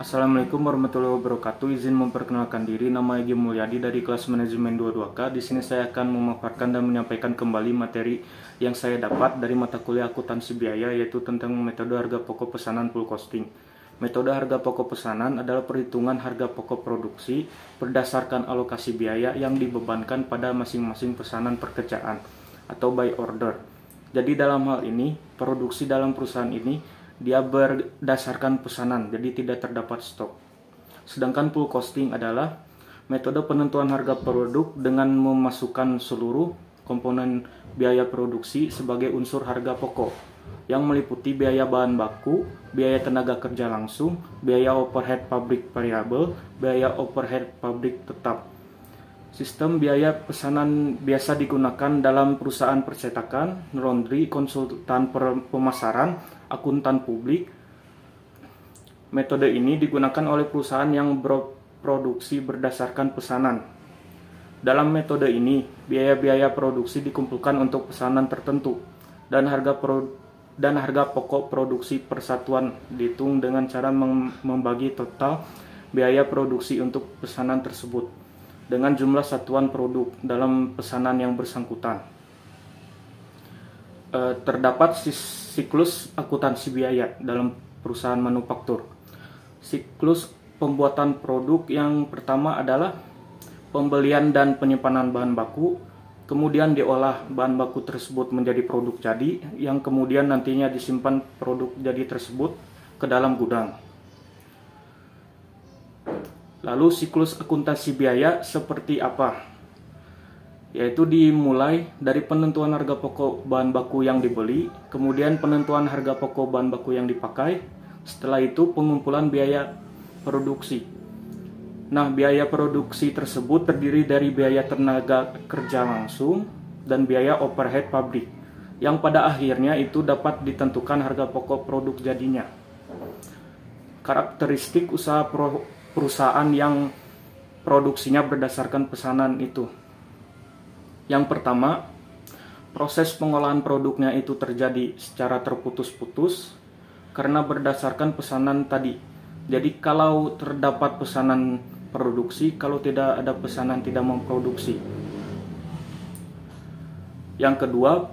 Assalamualaikum warahmatullahi wabarakatuh. Izin memperkenalkan diri, nama Egy Mulyadi dari kelas manajemen 22K. Di sini saya akan memaparkan dan menyampaikan kembali materi yang saya dapat dari mata kuliah akuntansi biaya, yaitu tentang metode harga pokok pesanan full costing. Metode harga pokok pesanan adalah perhitungan harga pokok produksi berdasarkan alokasi biaya yang dibebankan pada masing-masing pesanan pekerjaan atau by order. Jadi dalam hal ini, produksi dalam perusahaan ini dia berdasarkan pesanan, jadi tidak terdapat stok. Sedangkan full costing adalah metode penentuan harga produk dengan memasukkan seluruh komponen biaya produksi sebagai unsur harga pokok, yang meliputi biaya bahan baku, biaya tenaga kerja langsung, biaya overhead pabrik variabel, biaya overhead pabrik tetap. Sistem biaya pesanan biasa digunakan dalam perusahaan percetakan, laundry, konsultan pemasaran, akuntan publik. Metode ini digunakan oleh perusahaan yang berproduksi berdasarkan pesanan. Dalam metode ini, biaya-biaya produksi dikumpulkan untuk pesanan tertentu dan harga pokok produksi persatuan dihitung dengan cara membagi total biaya produksi untuk pesanan tersebut dengan jumlah satuan produk dalam pesanan yang bersangkutan. Terdapat siklus akuntansi biaya dalam perusahaan manufaktur. Siklus pembuatan produk yang pertama adalah pembelian dan penyimpanan bahan baku, kemudian diolah bahan baku tersebut menjadi produk jadi, yang kemudian nantinya disimpan produk jadi tersebut ke dalam gudang. Lalu siklus akuntansi biaya seperti apa? Yaitu dimulai dari penentuan harga pokok bahan baku yang dibeli, kemudian penentuan harga pokok bahan baku yang dipakai, setelah itu pengumpulan biaya produksi. Nah, biaya produksi tersebut terdiri dari biaya tenaga kerja langsung dan biaya overhead pabrik, yang pada akhirnya itu dapat ditentukan harga pokok produk jadinya. Karakteristik usaha perusahaan yang produksinya berdasarkan pesanan itu. Yang pertama, proses pengolahan produknya itu terjadi secara terputus-putus karena berdasarkan pesanan tadi. Jadi kalau terdapat pesanan produksi, kalau tidak ada pesanan tidak memproduksi. Yang kedua,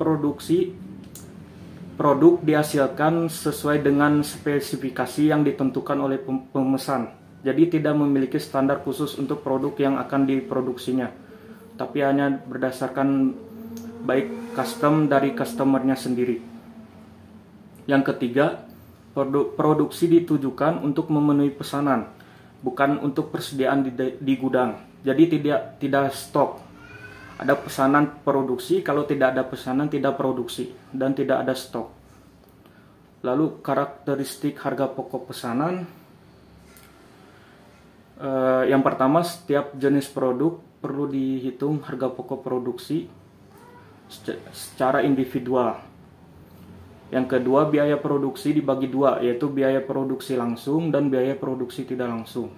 produk dihasilkan sesuai dengan spesifikasi yang ditentukan oleh pemesan. Jadi tidak memiliki standar khusus untuk produk yang akan diproduksinya, tapi hanya berdasarkan baik custom dari customernya sendiri. Yang ketiga, produksi ditujukan untuk memenuhi pesanan, bukan untuk persediaan di gudang. Jadi tidak stok. Ada pesanan produksi, kalau tidak ada pesanan tidak produksi, dan tidak ada stok. Lalu karakteristik harga pokok pesanan. Yang pertama, setiap jenis produk perlu dihitung harga pokok produksi secara individual. Yang kedua, biaya produksi dibagi dua, yaitu biaya produksi langsung dan biaya produksi tidak langsung.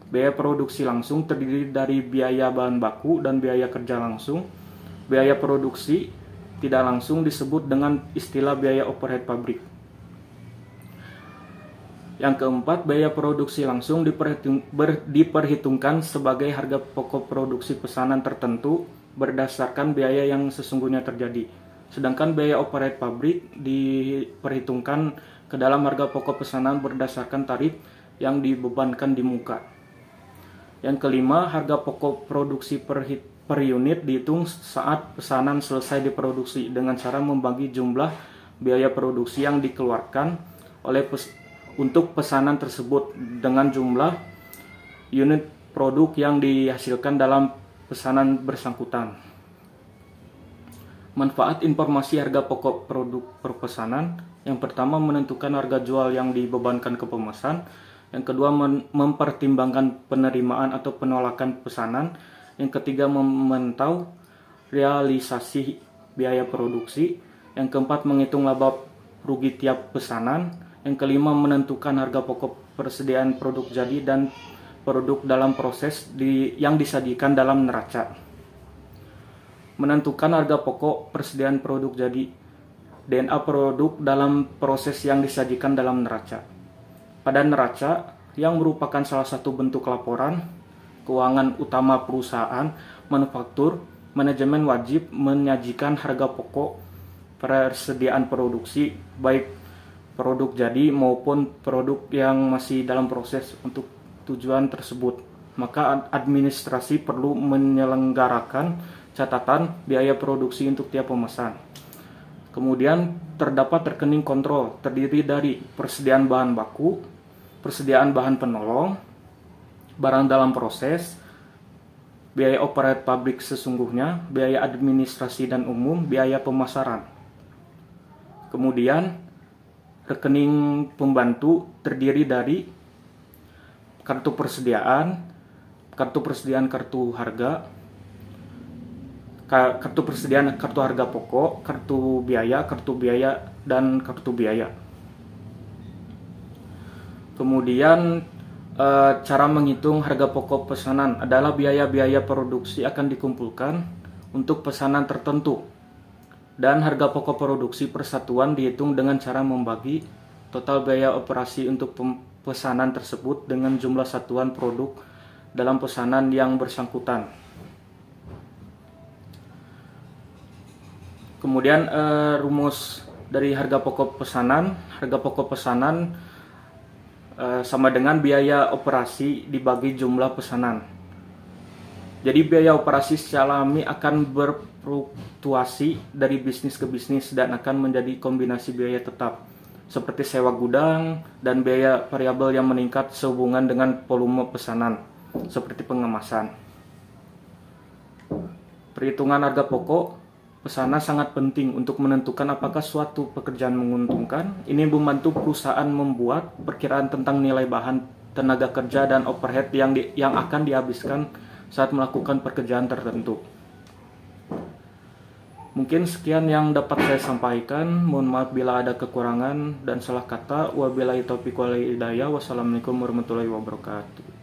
Biaya produksi langsung terdiri dari biaya bahan baku dan biaya kerja langsung. Biaya produksi tidak langsung disebut dengan istilah biaya overhead pabrik. Yang keempat, biaya produksi langsung diperhitungkan sebagai harga pokok produksi pesanan tertentu berdasarkan biaya yang sesungguhnya terjadi. Sedangkan biaya overhead pabrik diperhitungkan ke dalam harga pokok pesanan berdasarkan tarif yang dibebankan di muka. Yang kelima, harga pokok produksi per unit dihitung saat pesanan selesai diproduksi dengan cara membagi jumlah biaya produksi yang dikeluarkan oleh untuk pesanan tersebut dengan jumlah unit produk yang dihasilkan dalam pesanan bersangkutan. Manfaat informasi harga pokok produk per pesanan. Yang pertama, menentukan harga jual yang dibebankan ke pemesan. Yang kedua, mempertimbangkan penerimaan atau penolakan pesanan. Yang ketiga, memantau realisasi biaya produksi. Yang keempat, menghitung laba rugi tiap pesanan. Yang kelima, menentukan harga pokok persediaan produk jadi dan produk dalam proses yang disajikan dalam neraca. Menentukan harga pokok persediaan produk jadi DNA produk dalam proses yang disajikan dalam neraca. Pada neraca, yang merupakan salah satu bentuk laporan keuangan utama perusahaan manufaktur. Manajemen wajib menyajikan harga pokok persediaan produksi, baik produk jadi maupun produk yang masih dalam proses untuk tujuan tersebut. Maka administrasi perlu menyelenggarakan catatan biaya produksi untuk tiap pemesan. Kemudian terdapat rekening kontrol, terdiri dari persediaan bahan baku, persediaan bahan penolong, barang dalam proses, biaya operate pabrik sesungguhnya, biaya administrasi dan umum, biaya pemasaran. Kemudian rekening pembantu terdiri dari kartu persediaan kartu harga, kartu persediaan kartu harga pokok, kartu biaya, dan kartu biaya. Kemudian cara menghitung harga pokok pesanan adalah biaya-biaya produksi akan dikumpulkan untuk pesanan tertentu, dan harga pokok produksi persatuan dihitung dengan cara membagi total biaya operasi untuk pesanan tersebut dengan jumlah satuan produk dalam pesanan yang bersangkutan. Kemudian rumus dari harga pokok pesanan. Harga pokok pesanan sama dengan biaya operasi dibagi jumlah pesanan. Jadi biaya operasi secara alami akan berfluktuasi dari bisnis ke bisnis dan akan menjadi kombinasi biaya tetap, seperti sewa gudang dan biaya variabel yang meningkat sehubungan dengan volume pesanan, seperti pengemasan. Perhitungan harga pokok pesanan sangat penting untuk menentukan apakah suatu pekerjaan menguntungkan. Ini membantu perusahaan membuat perkiraan tentang nilai bahan, tenaga kerja, dan overhead yang akan dihabiskan saat melakukan pekerjaan tertentu. Mungkin sekian yang dapat saya sampaikan. Mohon maaf bila ada kekurangan dan salah kata. Wabillahi taufiq wal hidayah. Wassalamualaikum warahmatullahi wabarakatuh.